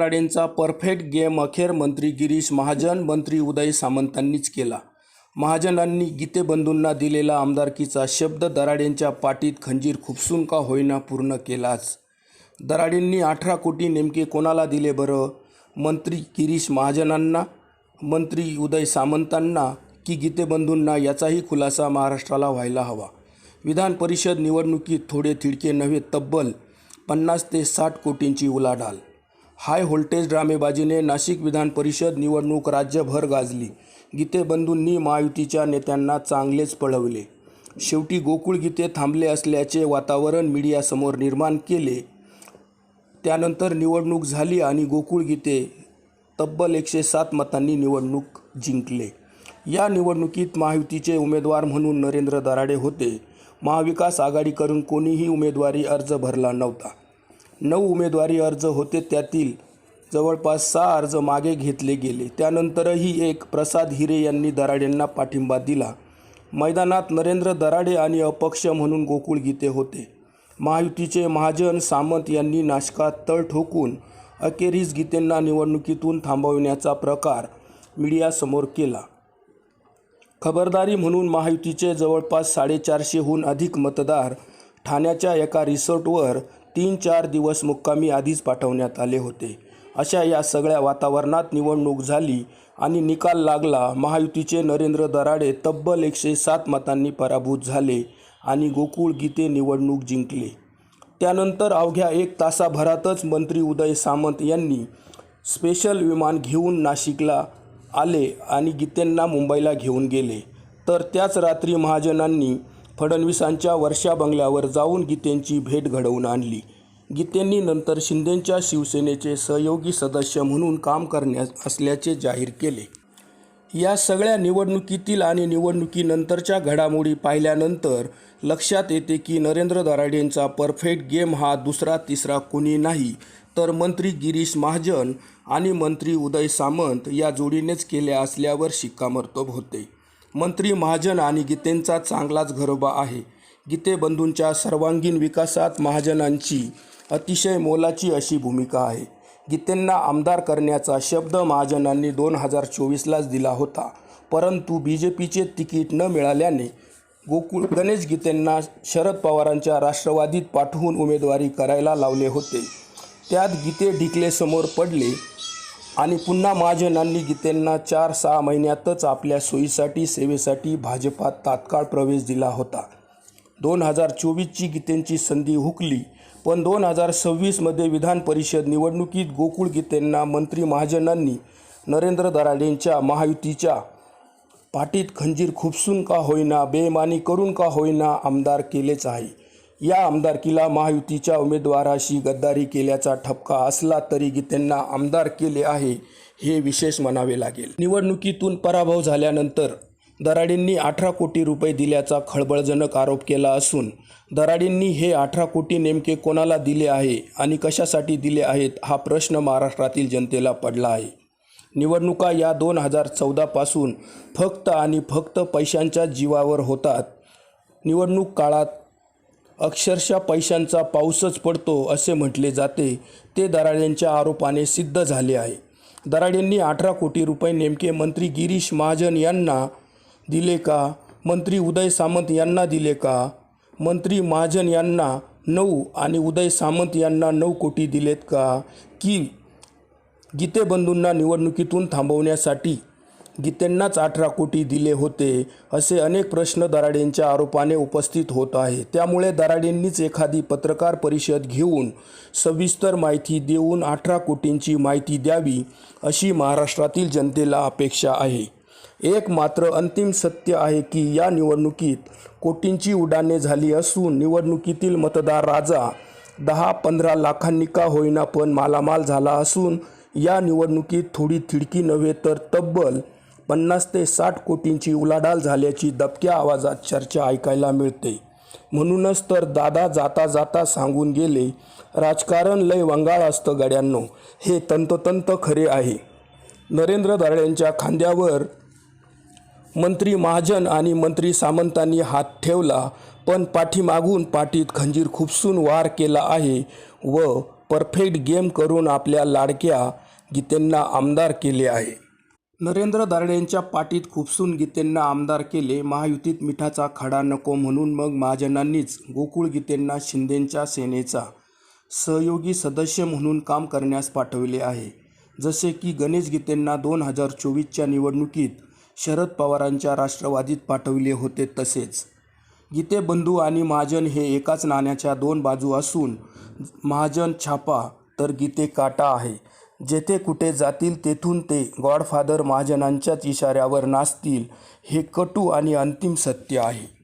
दराडेंचा perfect game अखेर मंत्री गिरीश महाजन, मंत्री उदय सामंतांनीच केला. महाजनांनी गीतेबंधूंना दिलेला आमदारकीचा शब्द दराडेंच्या पाठीत खंजीर खुपसून का होईना पूर्ण केलाच. दराडेंनी 18 कोटी नेमके कोणाला दिले बरं? मंत्री गिरीश महाजनांना, मंत्री उदय सामंतांना की गीतेबंधूंना? याचाही खुलासा महाराष्ट्राला व्हायला हवा. विधान परिषद निवडणुकीत थोडे थिडके नव्हे, तब्बल 50 ते 60 कोटींची उलाढाल. हाय व्होल्टेज ड्रामेबाजीने नाशिक विधान परिषद निवडणूक राज्यभर गाजली. गीतेबंधूंनी महायुतीच्या नेत्यांना चांगलेच पळवले. शेवटी गोकुळ गीते थांबले असल्याचे वातावरण मीडियासमोर निर्माण केले. त्यानंतर निवडणूक झाली आणि गोकुळ गीते तब्बल 107 मतांनी निवडणूक जिंकले. या निवडणुकीत महायुतीचे उमेदवार म्हणून नरेंद्र दराडे होते. महाविकास आघाडीकडून कोणीही उमेदवारी अर्ज भरला नव्हता. 9 उमेदवारी अर्ज होते, त्यातील जवळपास 6 अर्ज मागे घेतले गेले. त्यानंतरही एक प्रसाद हिरे यांनी दराडेंना पाठिंबा दिला. मैदानात नरेंद्र दराडे आणि अपक्ष म्हणून गोकुळ गीते होते. महायुतीचे महाजन सामंत यांनी नाशकात तळ ठोकून अखेरीस गीतेंना निवडणुकीतून थांबवण्याचा प्रकार मीडियासमोर केला. खबरदारी म्हणून महायुतीचे जवळपास 450हून अधिक मतदार ठाण्याच्या एका रिसॉर्टवर 3-4 दिवस मुक्कामी आधीच पाठवण्यात आले होते. अशा या सगळ्या वातावरणात निवडणूक झाली आणि निकाल लागला. महायुतीचे नरेंद्र दराडे तब्बल 107 मतांनी पराभूत झाले आणि गोकुळ गीते निवडणूक जिंकले. त्यानंतर अवघ्या 1 तासाभरातच मंत्री उदय सामंत यांनी स्पेशल विमान घेऊन नाशिकला आले आणि गीतेंना मुंबईला घेऊन गेले. तर त्याच रात्री महाजनांनी फडणवीसांच्या वर्षा बंगल्यावर जाऊन गीतेंची भेट घडवून आणली. गीतेंनी नंतर शिंदेंच्या शिवसेनेचे सहयोगी सदस्य म्हणून काम करणार असल्याचे जाहीर केले. या सगळ्या निवडणुकीतील आणि निवडणुकीनंतरच्या घडामोडी पाहिल्यानंतर लक्षात येते की नरेंद्र दराडेंचा परफेक्ट गेम हा दुसरा तिसरा कोणी नाही तर मंत्री गिरीश महाजन आणि मंत्री उदय सामंत या जोडीनेच केल्या असल्यावर शिक्कामोर्तब होते. मंत्री महाजन आणि गीतेंचा चांगलाच घरोबा आहे. गीतेबंधूंच्या सर्वांगीण विकासात महाजनांची अतिशय मोलाची अशी भूमिका आहे. गीतेंना आमदार करण्याचा शब्द महाजनांनी 2024लाच दिला होता, परंतु BJPचे तिकीट न मिळाल्याने गणेश गीतेंना शरद पवारांच्या राष्ट्रवादीत पाठवून उमेदवारी करायला लावले होते. त्यात गीते ढिकले समोर पडले आणि पुन्हा महाजनांनी गीतेंना 4-6 महिन्यातच आपल्या सोयीसाठी सेवेसाठी भाजपात तात्काळ प्रवेश दिला होता. 2024ची गीतेंची संधी हुकली, पण 2026मध्ये विधान परिषद निवडणुकीत गोकुळ गीतेंना मंत्री महाजनांनी नरेंद्र दराडेंच्या महायुतीच्या पाठीत खंजीर खुपसून का होईना, बेईमानी करून का होईना आमदार केलेच आहे. या आमदारकीला महायुतीच्या उमेदवाराशी गद्दारी केल्याचा ठपका असला तरी गीतेंना आमदार केले आहे, हे विशेष म्हणावे लागेल. निवडणुकीतून पराभव झाल्यानंतर दराडेंनी 18 कोटी रुपये दिल्याचा खळबळजनक आरोप केला असून दराडेंनी हे 18 कोटी नेमके कोणाला दिले आहे आणि कशासाठी दिले आहेत हा प्रश्न महाराष्ट्रातील जनतेला पडला आहे. निवडणुका या 2014 पासून फक्त आणि फक्त पैशांच्या जीवावर होतात. निवडणूक काळात अक्षरशः पैशांचा पाऊसच पडतो असे म्हटले जाते, ते दराडेंच्या आरोपाने सिद्ध झाले आहे. दराडेंनी 18 कोटी रुपये नेमके मंत्री गिरीश महाजन यांना दिले का? मंत्री उदय सामंत यांना दिले का? मंत्री महाजन यांना 9 आणि उदय सामंत यांना 9 कोटी दिलेत का? की गीतेबंधूंना निवडणुकीतून थांबवण्यासाठी गीतेंनाच 18 कोटी दिले होते? असे अनेक प्रश्न दराडेंच्या आरोपाने उपस्थित होत आहे. त्यामुळे दराडेंनीच एखादी पत्रकार परिषद घेऊन सविस्तर माहिती देऊन 18 कोटींची माहिती द्यावी अशी महाराष्ट्रातील जनतेला अपेक्षा आहे. एक मात्र अंतिम सत्य आहे की या निवडणुकीत कोटींची उड्डाणे झाली असून निवडणुकीतील मतदार राजा 10-15 लाखांनी का होईना पण मालामाल झाला असून या निवडणुकीत थोडी थिडकी नव्हे तर तब्बल 50 ते 60 कोटींची उलाढाल झाल्याची दबक्या आवाजात चर्चा ऐकायला मिळते. म्हणूनच तर दादा जाता जाता सांगून गेले, राजकारण लय वंगाळ असतं गड्यांनो, हे तंतोतंत खरे आहे. नरेंद्र दराडेंच्या खांद्यावर मंत्री महाजन आणि मंत्री सामंतांनी हात ठेवला, पण पाठीमागून पाठीत खंजीर खुपसून वार केला आहे व परफेक्ट गेम करून आपल्या लाडक्या गीतेंना आमदार केले आहे. नरेंद्र दारडेंच्या पाठीत खुपसून गीतेंना आमदार केले. महायुतीत मिठाचा खडा नको म्हणून मग महाजनांनीच गोकुळ गीतेंना शिंदेंच्या सेनेचा सहयोगी सदस्य म्हणून काम करण्यास पाठविले आहे. जसे की गणेश गीतेंना 2024च्या निवडणुकीत शरद पवारांच्या राष्ट्रवादीत पाठविले होते. तसेच गीते बंधू आणि महाजन हे एकाच नाण्याच्या दोन बाजू असून महाजन छापा तर गीते काटा आहे. जेथे कुठे जातील तेथून ते गॉडफादर महाजनांच्याच इशाऱ्यावर नाचतील हे कटू आणि अंतिम सत्य आहे.